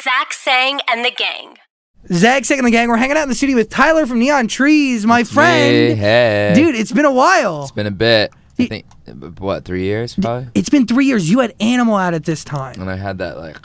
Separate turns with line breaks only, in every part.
Zach Sang and the gang.
Zach Sang and the gang. We're hanging out in the studio with Tyler from Neon Trees, my friend.
Me. Hey.
Dude, it's been a while.
It's been a bit. I think, what, 3 years probably?
It's been 3 years. You had Animal out at this time.
And I had that like...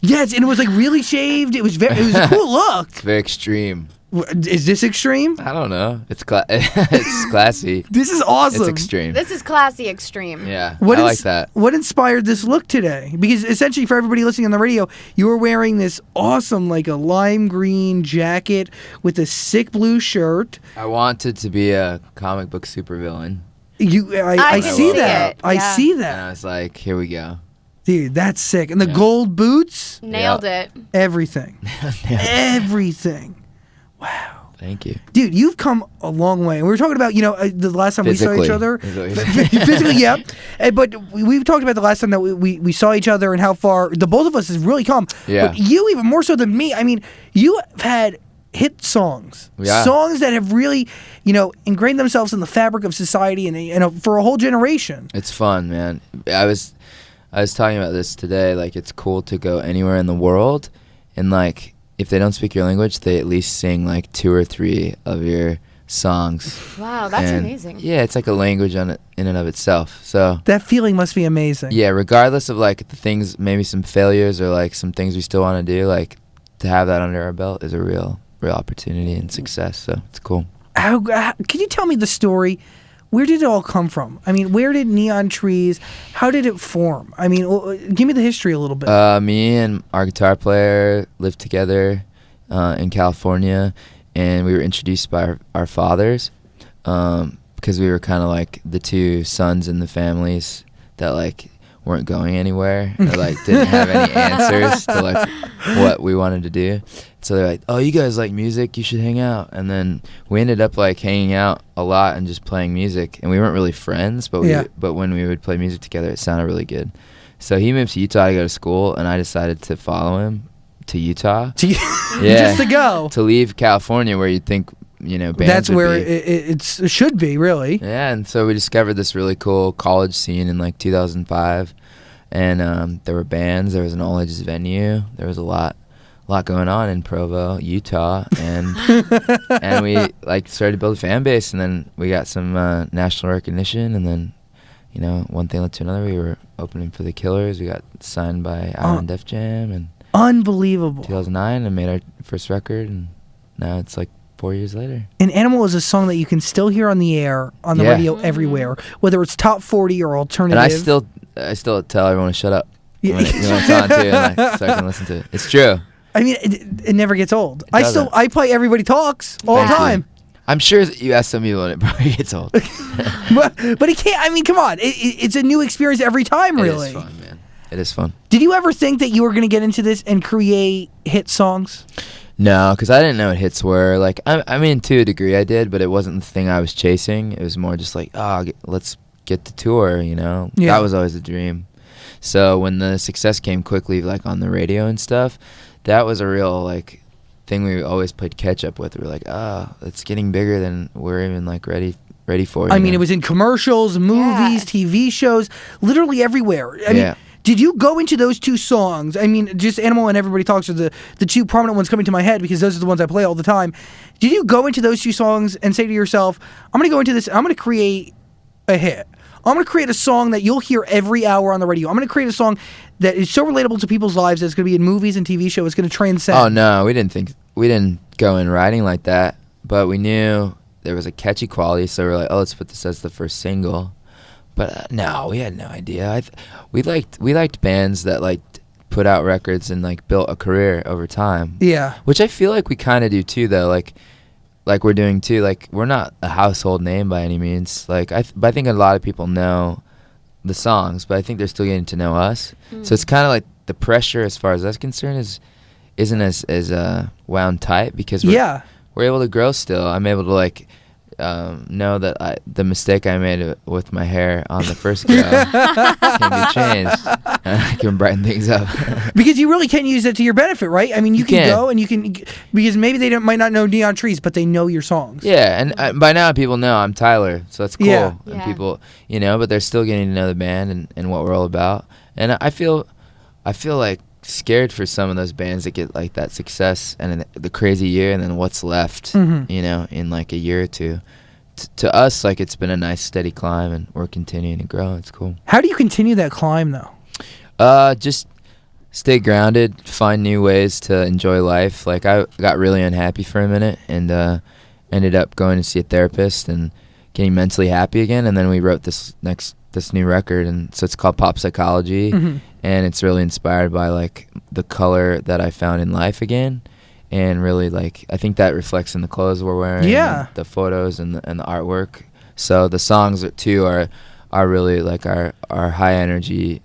Yes, and it was like really shaved. It was a cool look.
It's very extreme.
Is this extreme?
I don't know. It's it's classy.
This is awesome.
It's extreme.
This is classy extreme.
Yeah, I like that.
What inspired this look today? Because essentially for everybody listening on the radio, you were wearing this awesome like a lime green jacket with a sick blue shirt.
I wanted to be a comic book supervillain.
I see that.
it.
I
Yeah.
see
And
that.
I was like, here we go.
Dude, that's sick. And the gold boots,
Nailed it.
everything. Everything. Wow.
Thank you.
Dude, you've come a long way. And we were talking about, the last time we saw each
Physically.
other.
Is what you're saying.
Physically, yeah. But we've talked about the last time that we saw each other and how far the both of us has really come.
Yeah.
But you even more so than me. I mean, you have had hit songs.
Yeah.
Songs that have really, ingrained themselves in the fabric of society and for a whole generation.
It's fun, man. I was talking about this today. Like, it's cool to go anywhere in the world, and like, if they don't speak your language, they at least sing like 2 or 3 of your songs.
Wow, that's
And,
amazing.
Yeah, it's like a language in and of itself. So
That feeling must be amazing.
yeah, regardless of like the things, maybe some failures or like some things we still want to do, like to have that under our belt is a real opportunity and success. So it's cool.
How can you tell me the story? Where did it all come from? I mean, where did Neon Trees? How did it form? I mean, give me the history a little bit.
Me and our guitar player lived together in California, and we were introduced by our fathers because we were kind of like the 2 sons in the families that like weren't going anywhere or like didn't have any answers to like what we wanted to do. So they're like, oh, you guys like music, you should hang out. And then we ended up like hanging out a lot and just playing music, and we weren't really friends, but but when we would play music together, it sounded really good. So he moved to Utah to go to school, and I decided to follow him to Utah.
Just to go.
To leave California, where you'd think, bands
That's
would
where
be.
it should be, really.
Yeah, and so we discovered this really cool college scene in like 2005, and there were bands. There was an all ages venue. There was a lot going on in Provo, Utah, and and we like started to build a fan base, and then we got some national recognition, and then one thing led to another. We were opening for the Killers. We got signed by Iron Def Jam, and
Unbelievable.
2009, and made our first record, and now it's like 4 years later.
And Animal is a song that you can still hear on the air, on the radio, everywhere, whether it's top 40 or alternative.
And I still tell everyone to shut up
Yeah.
when it's on too, and so I can listen to it. It's true.
I mean, it never gets old.
doesn't.
I play Everybody Talks all the
Thank you.
time.
I'm sure that you ask some people and it probably gets old.
but it can't. I mean, come on. It's a new experience every time, really.
It is fun, man. It is fun.
Did you ever think that you were going to get into this and create hit songs?
No, because I didn't know what hits were. Like, I mean, to a degree I did, but it wasn't the thing I was chasing. It was more just like, let's get to tour,
Yeah.
That was always a dream. So when the success came quickly, like on the radio and stuff, that was a real, like, thing we always played catch up with. We were like, it's getting bigger than we're even, like, ready for.
I mean, it was in commercials, movies, TV shows, literally everywhere. I mean, did you go into those 2 songs? I mean, just Animal and Everybody Talks are the 2 prominent ones coming to my head because those are the ones I play all the time. Did you go into those 2 songs and say to yourself, I'm going to go into this, I'm going to create a hit. I'm going to create a song that you'll hear every hour on the radio. I'm going to create a song that is so relatable to people's lives that it's going to be in movies and TV shows. It's going to transcend.
Oh, no, we didn't go in writing like that, but we knew there was a catchy quality, so we were like, let's put this as the first single. But no, we had no idea. We liked bands that like put out records and like built a career over time.
Yeah.
Which I feel like we kind of do too, though. Like we're doing too. Like, we're not a household name by any means. Like but I think a lot of people know the songs, but I think they're still getting to know us. So it's kind of like the pressure, as far as that's concerned, isn't as wound tight because we're able to grow still. I'm able to like know that the mistake I made with my hair on the first go can be changed. I can brighten things up.
Because you really can use it to your benefit, right? I mean, you can
can.
go and you can, because maybe they might not know Neon Trees, but they know your songs.
Yeah, and by now people know I'm Tyler, so that's cool.
Yeah.
And people, but they're still getting to know the band and what we're all about. And I feel like scared for some of those bands that get like that success and then the crazy year, and then what's left, you know, in like a year or two. To us, like, it's been a nice steady climb, and we're continuing to grow. It's cool.
How do you continue that climb, though?
Just stay grounded, find new ways to enjoy life. Like, I got really unhappy for a minute, and ended up going to see a therapist and getting mentally happy again. And then we wrote this new record, and so it's called Pop Psychology, and it's really inspired by like the color that I found in life again, and really like I think that reflects in the clothes we're wearing, and the photos and the artwork. So the songs too are really like our high energy,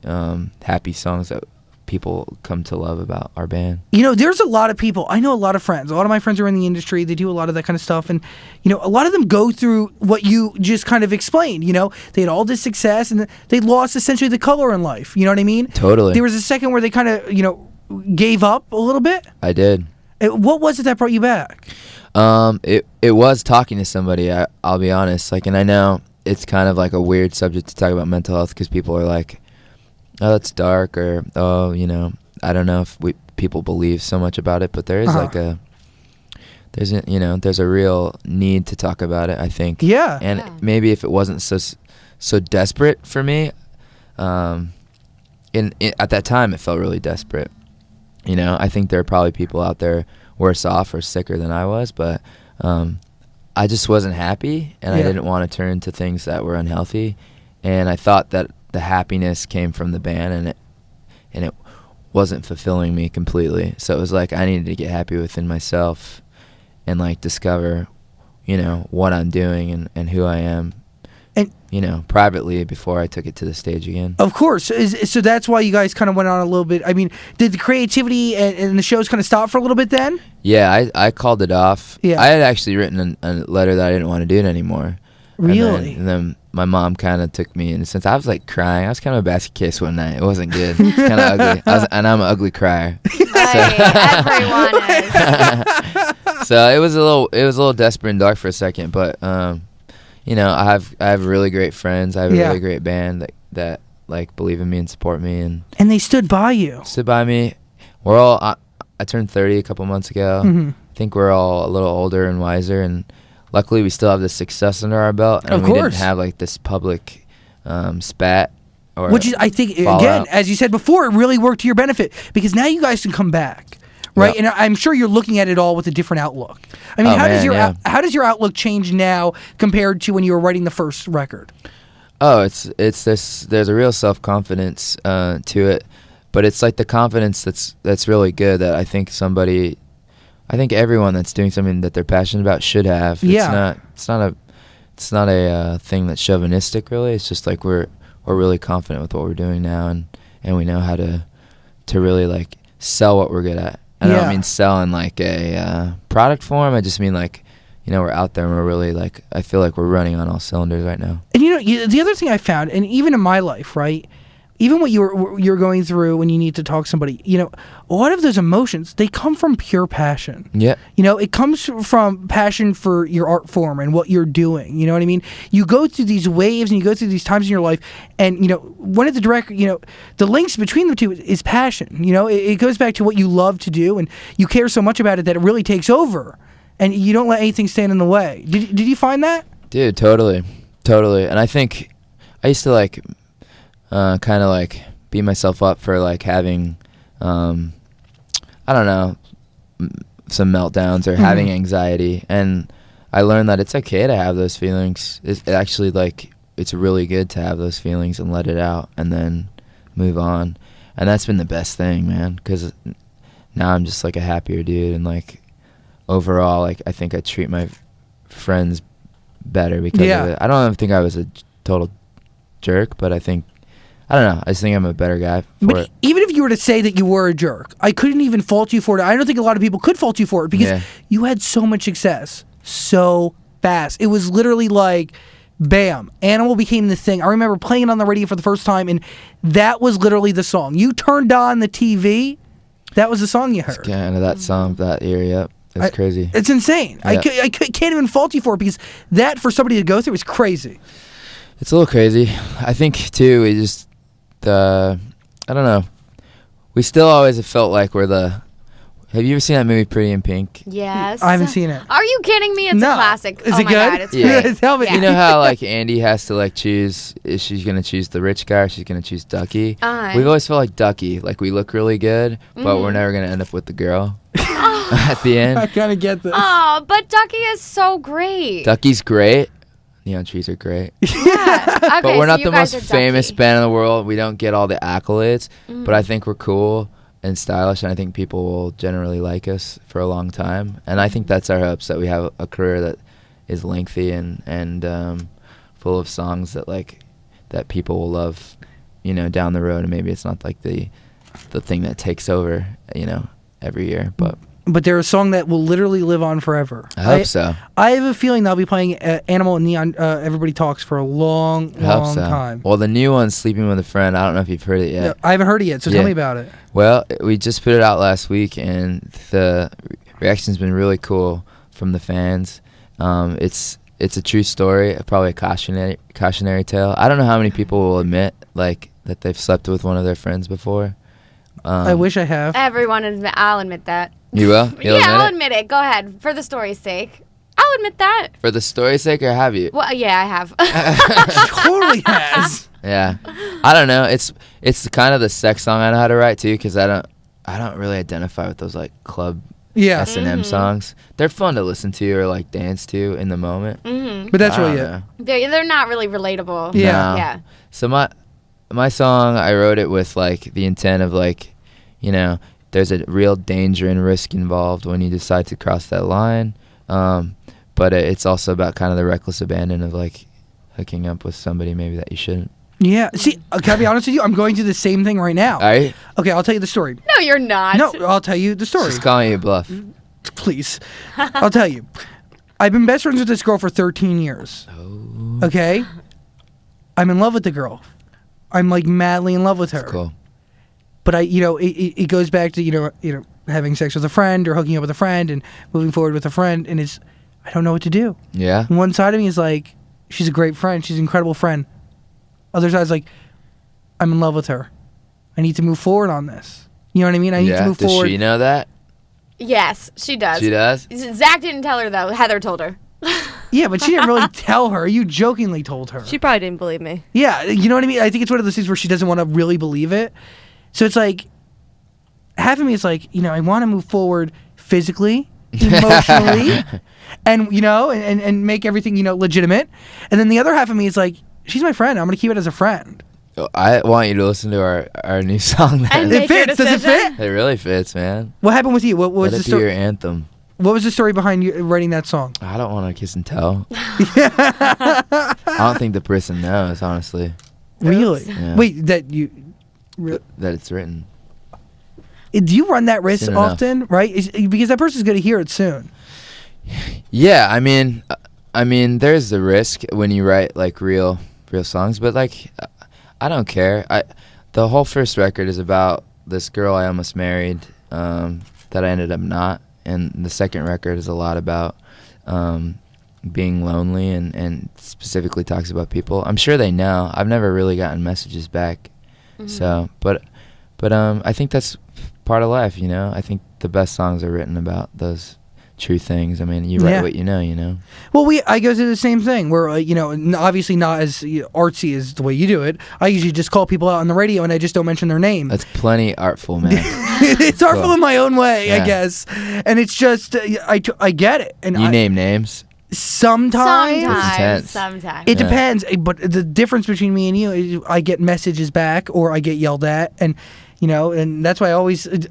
happy songs that people come to love about our band.
You know, there's a lot of people. I know a lot of friends. A lot of my friends are in the industry. They do a lot of that kind of stuff. And, you know, a lot of them go through what you just kind of explained. You know, they had all this success and they lost essentially the color in life. You know what I mean?
Totally.
There was a second where they kind of, you know, gave up a little bit.
I did.
What was it that brought you back?
It was talking to somebody. I'll be honest. Like, and I know it's kind of like a weird subject to talk about mental health because people are like, oh, that's dark, or oh, you know, I don't know if people believe so much about it, but there is like there's a real need to talk about it, I think.
Yeah.
And maybe if it wasn't so desperate for me, at that time it felt really desperate. You know, I think there are probably people out there worse off or sicker than I was, but I just wasn't happy, and I didn't want to turn to things that were unhealthy, and I thought that the happiness came from the band, and it wasn't fulfilling me completely. So it was like I needed to get happy within myself and like discover, you know, what I'm doing and who I am, and you know, privately before I took it to the stage again.
Of course. So that's why you guys kind of went on a little bit. I mean, did the creativity and the shows kind of stop for a little bit then?
Yeah, I called it off.
Yeah.
I had actually written a letter that I didn't want to do it anymore.
Really?
And then my mom kind of took me in. Since I was like crying, I was kind of a basket case one night. It wasn't good. It's kind of ugly. And I'm an ugly crier.
Everyone is.
So it was a little desperate and dark for a second, but you know, I have really great friends. I have a really great band that like believe in me and support me, and
they stood by you.
Stood by me. We're all. I turned 30 a couple months ago. I think we're all a little older and wiser, and luckily we still have this success under our belt, and we didn't have like this public spat.
Which is, I think,
fallout.
again, as you said before, it really worked to your benefit because now you guys can come back. Right, and I'm sure you're looking at it all with a different outlook. I mean, how does your outlook change now compared to when you were writing the first record?
Oh, it's this. There's a real self-confidence to it, but it's like the confidence that's really good that I think everyone that's doing something that they're passionate about should have.
Yeah.
It's not a thing that's chauvinistic really. It's just like we're really confident with what we're doing now, and we know how to really like sell what we're good at. I don't mean sell in like a product form. I just mean like, you know, we're out there and we're really like, I feel like we're running on all cylinders right now.
And you know, the other thing I found, and even in my life, right, even what you're going through when you need to talk to somebody, you know, a lot of those emotions, they come from pure passion.
Yeah.
You know, it comes from passion for your art form and what you're doing. You know what I mean? You go through these waves and you go through these times in your life, and, you know, one of the links between the two is passion. You know, it goes back to what you love to do, and you care so much about it that it really takes over, and you don't let anything stand in the way. Did you find that? Dude,
totally. And I think I used to like kind of like beat myself up for like having I don't know, some meltdowns or having anxiety, and I learned that it's okay to have those feelings. It's actually like it's really good to have those feelings and let it out and then move on, and that's been the best thing, man, because now I'm just like a happier dude, and like overall, like I think I treat my friends better because of it. I don't think I was a total jerk, but I don't know. I just think I'm a better guy for it.
Even if you were to say that you were a jerk, I couldn't even fault you for it. I don't think a lot of people could fault you for it because you had so much success so fast. It was literally like, bam, Animal became the thing. I remember playing it on the radio for the first time, and that was literally the song. You turned on the TV, that was the song you heard.
It's kind of that song, that year, yep. It's crazy.
It's insane. Yep. I can't even fault you for it because that, for somebody to go through, is crazy.
It's a little crazy. I think, too, I don't know. we still always have felt like we're the. Have you ever seen that movie Pretty in Pink?
Yes.
I haven't seen it.
Are you kidding me? It's
No.
a classic.
Is
oh
it
my
good?
God, it's
Yeah.
great.
Tell me.
You know how like Andy has to like choose, is she's gonna choose the rich guy or she's gonna choose Ducky?
Uh-huh.
We've always felt like Ducky, like we look really good, but we're never gonna end up with the girl at the
I
end.
kind of get this.
Oh, but Ducky is so great.
Ducky's great. Neon Trees are great.
Yeah. Okay,
But we're
so
not
you
the
guys
most
are
famous
Ducky.
band in the world. We don't get all the accolades, but I think we're cool and stylish, and I think people will generally like us for a long time. And I think that's our hopes, that we have a career that is lengthy and full of songs that people will love, down the road. And maybe it's not like the thing that takes over, every year, but
But they're a song that will literally live on forever.
I hope so.
I have a feeling they'll be playing Animal and Neon. Everybody Talks for a long,
I hope
long
so.
time.
Well, the new one, Sleeping with a Friend, I don't know if you've heard it yet.
No, I haven't heard it yet, so tell
Yeah.
me about it.
Well, we just put it out last week, and the reaction's been really cool from the fans. It's a true story, probably a cautionary tale. I don't know how many people will admit that they've slept with one of their friends before.
I wish I have.
Everyone, I'll admit that.
You will? You'll
Yeah, I'll
admit it?
admit it. Go ahead. For the story's sake. I'll admit that.
For the story's sake, or have you?
Well, yeah, I have.
Totally has.
Yeah, I don't know. It's kind of the sex song I know how to write too, because I don't really identify with those like club
Yeah,
S&M songs. They're fun to listen to or like dance to in the moment.
but that's
I
really
don't
it.
know.
They're not really relatable.
Yeah.
No.
Yeah.
So my song, I wrote it with like the intent of like, there's a real danger and risk involved when you decide to cross that line. But it's also about kind of the reckless abandon of like hooking up with somebody maybe that you shouldn't.
Yeah. See, can I be honest with you? I'm going through the same thing right now.
All right?
Okay, I'll tell you the story.
No, you're not.
No, I'll tell you the story.
She's calling you a bluff.
Please. I'll tell you. I've been best friends with this girl for 13 years.
Oh,
Okay? I'm in love with the girl. I'm like madly in love with her.
cool.
But it goes back to, having sex with a friend or hooking up with a friend and moving forward with a friend, and I don't know what to do.
Yeah?
One side of me is like, she's a great friend, she's an incredible friend. Other side's like, I'm in love with her. I need to move forward on this. You know what I mean? I need to move
Does
forward.
she know that?
Yes, she does.
She does?
Zach didn't tell her, though. Heather told her.
Yeah, but she didn't really tell her. You jokingly told her.
She probably didn't believe me.
Yeah, you know what I mean? I think it's one of those things where she doesn't want to really believe it. So it's like, half of me is like, I want to move forward physically, emotionally, and, and make everything, legitimate. And then the other half of me is like, she's my friend. I'm going to keep it as a friend.
I want you to listen to our new song
And
then.
It
make your
fits. Does it
decision?
fit?
It really fits, man.
What happened with you? What was
Let
the
it be your
story?
anthem.
What was the story behind you writing that song?
I don't want to kiss and tell. I don't think the person knows, honestly,
Really?
Yeah.
Wait, that you...
that it's written.
Do you run that risk
Soon enough.
often, right? Because that person's going to hear it soon.
Yeah, I mean, there's the risk when you write like real songs, but like, I don't care. The whole first record is about this girl I almost married, that I ended up not, and the second record is a lot about being lonely and specifically talks about people. I'm sure they know. I've never really gotten messages back, so but I think that's part of life, I think the best songs are written about those true things. I mean, you write
Yeah.
what you know.
Well, I go through the same thing where, obviously not as artsy as the way you do it. I usually just call people out on the radio and I just don't mention their name.
That's plenty artful, man.
It's artful
Cool.
in my own way, I
Yeah.
guess. And it's just, I get it. And
You name names.
sometimes.
intense.
Sometimes.
It
Yeah.
depends, but the difference between me and you is I get messages back or I get yelled at, and and that's why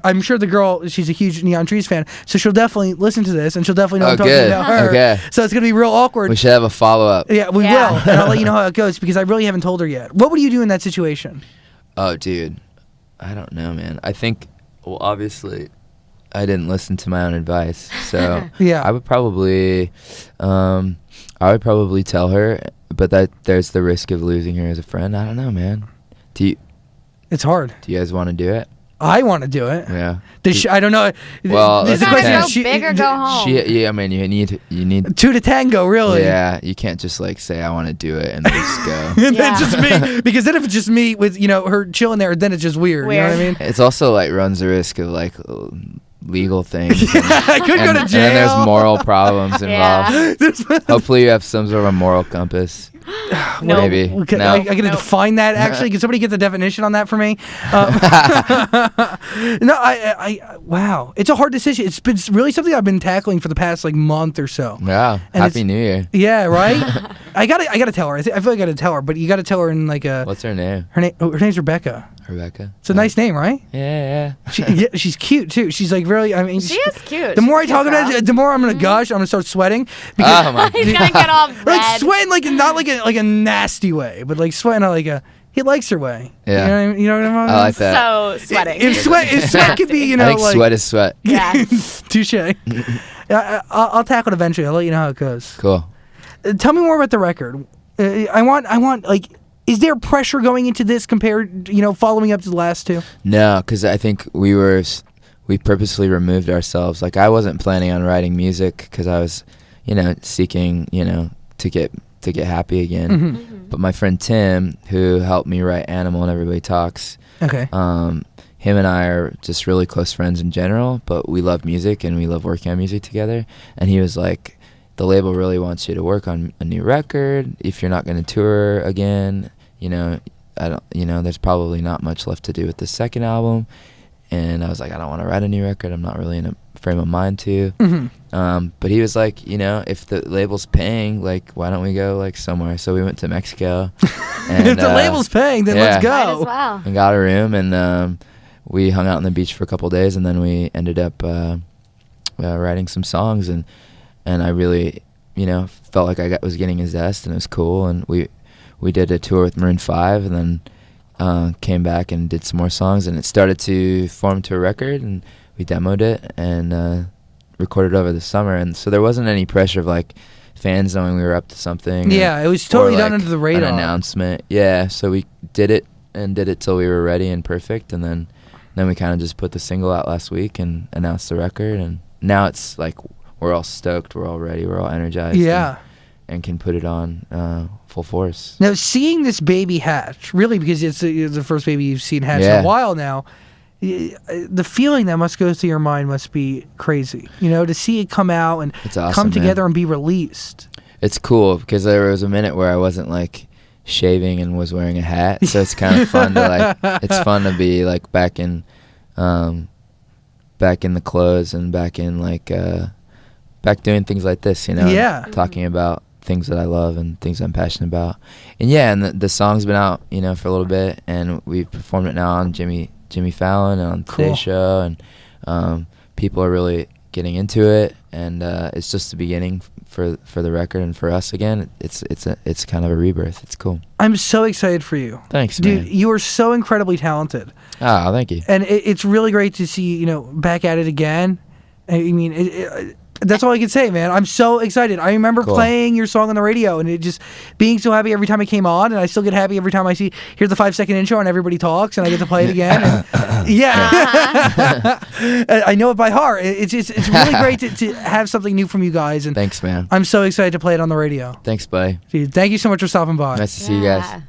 I'm sure the girl, she's a huge Neon Trees fan, so she'll definitely listen to this and she'll definitely know I'm talking
good.
about her.
Okay.
So it's gonna be real awkward.
We should have a follow-up.
Yeah, we
Yeah.
will, and I'll let you know how it goes because I really haven't told her yet. What would you do in that situation?
Oh, dude. I don't know, man. I think, well, obviously, I didn't listen to my own advice, so
Yeah.
I would probably tell her, but that there's the risk of losing her as a friend. I don't know, man. Do
It's hard.
you guys want to do it?
I want to do it.
Yeah.
I don't know.
Well,
There's
You
a
gotta
question.
go big or go home.
Yeah, I mean, you need.
Two to tango, really.
Yeah, you can't just like say I want to do it and then just go.
And then
Yeah.
just me, because then if it's just me with her chilling there, then it's just weird. You know what I mean?
It's also like runs the risk of like legal things.
I could go to
And
jail.
then there's moral problems involved.
Yeah.
Hopefully you have some sort of a moral compass.
No.
Maybe.
Okay,
No.
I gotta define that actually. Can somebody get the definition on that for me? No, wow, it's a hard decision. It's been really something I've been tackling for the past like month or so.
Yeah.
And
Happy
it's-
New Year.
Yeah, right. I gotta tell her. I feel like I gotta tell her, but you gotta tell her in like a.
What's her name?
Her name's Rebecca.
Rebecca.
It's a nice name, right?
Yeah.
She's cute too. She's like really. I mean,
She is cute.
The more I
She's a
talk
cute
about
girl.
it, the more I'm gonna gush. I'm gonna start sweating.
Oh my.
He's gonna get all red.
Like sweating, like not like a nasty way, but like sweating like a he likes her way.
Yeah.
You know what I mean?
I like that.
So sweating.
If sweat could be,
I think
like
sweat is sweat.
Yeah.
touche. I'll tackle it eventually. I'll let you know how it goes.
Cool.
Tell me more about the record. I want like. Is there pressure going into this compared, following up to the last two?
No, because I think we purposely removed ourselves. Like I wasn't planning on writing music because I was, seeking, to get happy again.
Mm-hmm.
But my friend Tim, who helped me write Animal and Everybody Talks,
Okay.
him and I are just really close friends in general. But we love music and we love working on music together. And he was like, the label really wants you to work on a new record. If you're not going to tour again, there's probably not much left to do with the second album. And I was like, I don't want to write a new record. I'm not really in a frame of mind to.
Mm-hmm.
But he was like, if the label's paying, like, why don't we go like somewhere? So we went to Mexico. And,
If the label's paying, then
yeah.
let's
Might
go.
as well.
and got a room, and we hung out on the beach for a couple days, and then we ended up writing some songs, and I really, felt like I was getting a zest, and it was cool, and we did a tour with Maroon 5, and then came back and did some more songs, and it started to form to a record, and we demoed it and recorded over the summer, and so there wasn't any pressure of like fans knowing we were up to something.
Yeah, it was totally
or,
done
like,
under the radar.
An announcement. Yeah, so we did it till we were ready and perfect, and then we kind of just put the single out last week and announced the record, and now it's like we're all stoked, we're all ready, we're all energized.
Yeah.
And can put it on full force.
Now, seeing this baby hatch, really, because it's the first baby you've seen hatch in
Yeah.
a while now, the feeling that must go through your mind must be crazy. To see it come out and
It's awesome,
come
man.
together and be released.
It's cool because there was a minute where I wasn't like shaving and was wearing a hat, so it's kind of fun to like. It's fun to be like back in the clothes and back in like back doing things like this, and
Yeah.
talking about things that I love and things I'm passionate about. And yeah, and the song's been out, for a little bit, and we've performed it now on Jimmy Fallon and on
Cool.
Today's Show, and people are really getting into it, and it's just the beginning for the record and for us again. It's kind of a rebirth. It's cool.
I'm so excited for you.
Thanks,
Dude,
man.
you are so incredibly talented.
Oh, thank you.
And it's really great to see, back at it again. I mean, that's all I can say, man. I'm so excited. I remember
Cool.
playing your song on the radio and it just being so happy every time it came on, and I still get happy every time I hear the 5-second intro and everybody talks and I get to play it again. And, yeah, I know it by heart. It's really great to have something new from you guys, and
Thanks, man.
I'm so excited to play it on the radio.
Thanks, buddy.
Dude, thank you so much for stopping by.
Nice to see you guys.
Yeah.